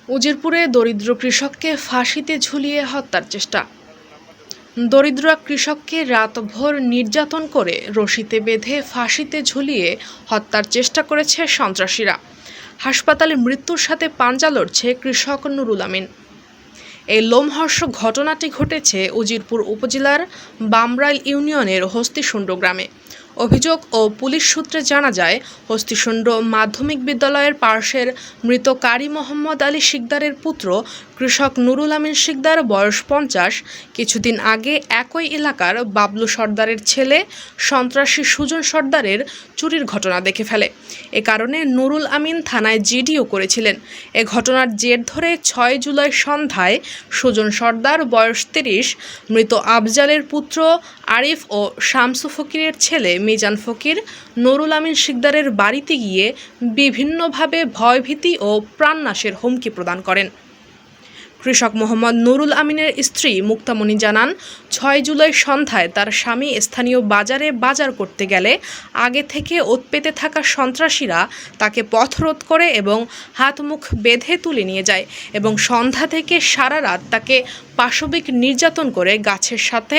উজিরপুরে দরিদ্র কৃষককে ফাঁসিতে ঝুলিয়ে হত্যার চেষ্টা। দরিদ্র কৃষককে রাতভর নির্যাতন করে রশিতে বেঁধে ফাঁসিতে ঝুলিয়ে হত্যার চেষ্টা করেছে সন্ত্রাসীরা। হাসপাতালে মৃত্যুর সাথে পাঞ্জা লড়ছে কৃষক নুরুল আমিন। এই লোমহর্ষক ঘটনাটি ঘটেছে উজিরপুর উপজেলার বামরাইল ইউনিয়নের হস্তিশুণ্ড গ্রামে। অভিযোগ ও পুলিশ সূত্রে জানা যায়, হস্তিশুণ্ড মাধ্যমিক বিদ্যালয়ের পার্শ্বের মৃত কারি মোহাম্মদ আলী শিকদারের পুত্র কৃষক নুরুল আমিন শিকদার, বয়স 50, কিছুদিন আগে একই এলাকার বাবলু সর্দারের ছেলে সন্ত্রাসী সুজন সর্দারের চুরির ঘটনা দেখে ফেলে। এ কারণে নুরুল আমিন থানায় জিডিও করেছিলেন। এ ঘটনার জের ধরে 6 জুলাই সন্ধ্যায় সুজন সর্দার, বয়স 30, মৃত আফজালের পুত্র আরিফ ও শামসু ফকিরের ছেলে মিজান ফকির নুরুল আমিন শিকদারের বাড়িতে গিয়ে বিভিন্নভাবে ভয়ভীতি ও প্রাণনাশের হুমকি প্রদান করেন। কৃষক মোহাম্মদ নুরুল আমিনের স্ত্রী মুক্তামণি জানান, 6 জুলাই সন্ধ্যায় তার স্বামী স্থানীয় বাজারে বাজার করতে গেলে আগে থেকে ওৎ পেতে থাকা সন্ত্রাসীরা তাকে পথরোধ করে এবং হাত মুখ বেঁধে তুলে নিয়ে যায় এবং সন্ধ্যা থেকে সারা রাত তাকে পাশবিক নির্যাতন করে গাছের সাথে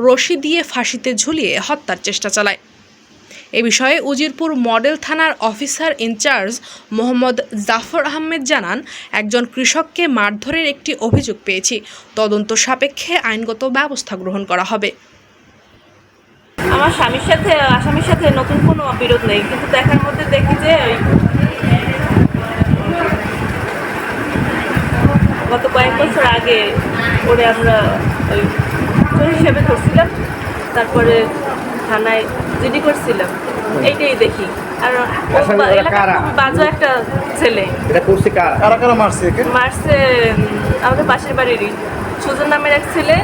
রশি দিয়ে ফাঁসিতে ঝুলিয়ে হত্যার চেষ্টা চালায়। এ বিষয়ে উজিরপুর মডেল থানার অফিসার ইনচার্জ মোহাম্মদ জাফর আহমেদ জানান, একজন কৃষককে মারধরের একটি অভিযোগ পেয়েছি। তদন্ত সাপেক্ষে আইনগত ব্যবস্থা গ্রহণ করা হবে। আমার আসামির সাথে নতুন কোনো বিরোধ নেই, কিন্তু দেখার মধ্যে দেখি যে গত কয়েক বছর আগে ওরে আমরা ওই চোর হিসেবে ধরছিলাম, তারপরে থানায় জিডি করছিলাম। এইটাই দেখি। আর বাজে একটা ছেলে মারছে আমাদের পাশের বাড়িরই সুজন নামের এক ছেলে,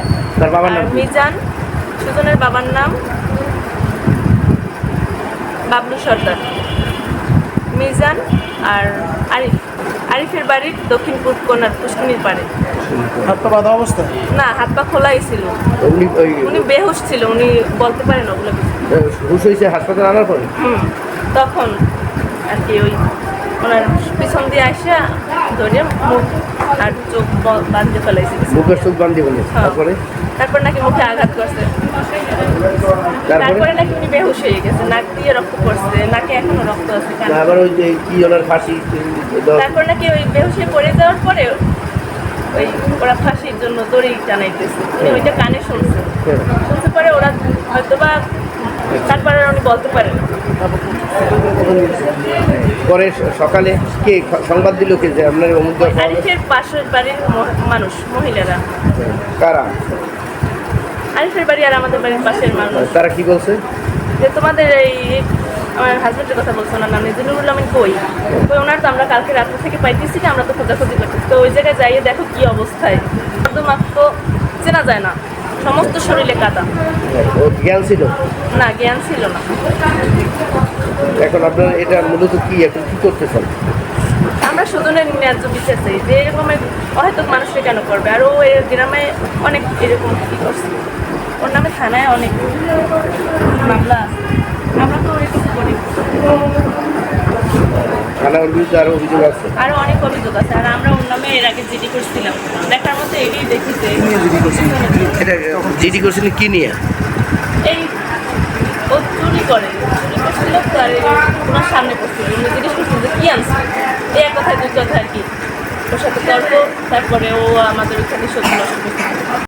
মিজান, সুজনের বাবার নাম বাবলু সর্দার, মিজান আর আরিফের বাড়ির দক্ষিণ পূর্ব কোণার পুষ্কিনীর পাড়ে। হাত পা বাঁধা অবস্থা? না, হাত পা খোলাই ছিল। উনি বেহুশ ছিল, উনি বলতে পারেন ওগুলো। হুশ হয়েছে হাসপাতালে আনার পরে? তখন আর কি ওই ওনার পিছন দিয়ে আসা ধরে মুখ আর চোখ বাঁধতে ফেলাইছে। মুখের চোখ বাঁধতে ফেলেছে। তারপর নাকি মুখে আঘাত করছে। তারপরে নাকি উনি বেহুশ হয়ে গেছে, নাক দিয়ে রক্ত পড়ছে, নাকে এখনো রক্ত আছে। তারপর নাকি ওই বেহুশ হয়ে পড়ে যাওয়ার পরে ওই ওরা ফাঁসির জন্য দড়ি টানাইতেছে, ওইটা কানে শুনছে পরে ওরা হয়তো বা তারপরে উনি বলতে পারেন। পরে সকালে কে সংবাদ দিল কে যে আপনার আরিফের পাশের বাড়ির মানুষ, মহিলারা। কারা? আরিফের বাড়ি আর আমাদের বাড়ির পাশের মানুষ। তারা কি বলছে? যে তোমাদের এই আমার হাজবেন্ডের কথা বলছে, ওনার নাম নুরুল আমিন। কই ওনার তো আমরা কালকে রাত্রে থেকে পাইতেছি না, আমরা তো খোঁজাখুঁজি করতেছি। তো ওই জায়গায় যাইয়ে দেখো কি অবস্থায়, মাত্র চেনা যায় না, সমস্ত শরীরে কাদা। জ্ঞান ছিল না? জ্ঞান ছিল না। এখন আপনারা এটা মূলত কি এখন কি করতে চান? আমরা সুজনের ন্যায্য বিচার চাই, যে এরকমের অহেতুক মানুষকে কেন করবে। আর ও গ্রামে অনেক এরকম কি করছে, ওর নামে থানায় অনেক মামলা। আমরা তো এরকম করি, থানার বিরুদ্ধে আরো অভিযোগ আছে, আরো অনেক অভিযোগ আছে। আর আমরা ওর নামে এর আগে জিডি করছিলাম। দেখার মধ্যে এটাই দেখিছে। এটা জিডি করছিলেন কি নিয়ে? এই ও চুরি করছিল, তার ওনার সামনে পড়ছিল, উনি জিজ্ঞেস করছিল যে কী আনছে, এই এক কথায় দুই কথা আর কি, ওর সাথে তর্ক। তারপরে ও আমাদের ওইখানে সত্যি নষ্ট করছিল।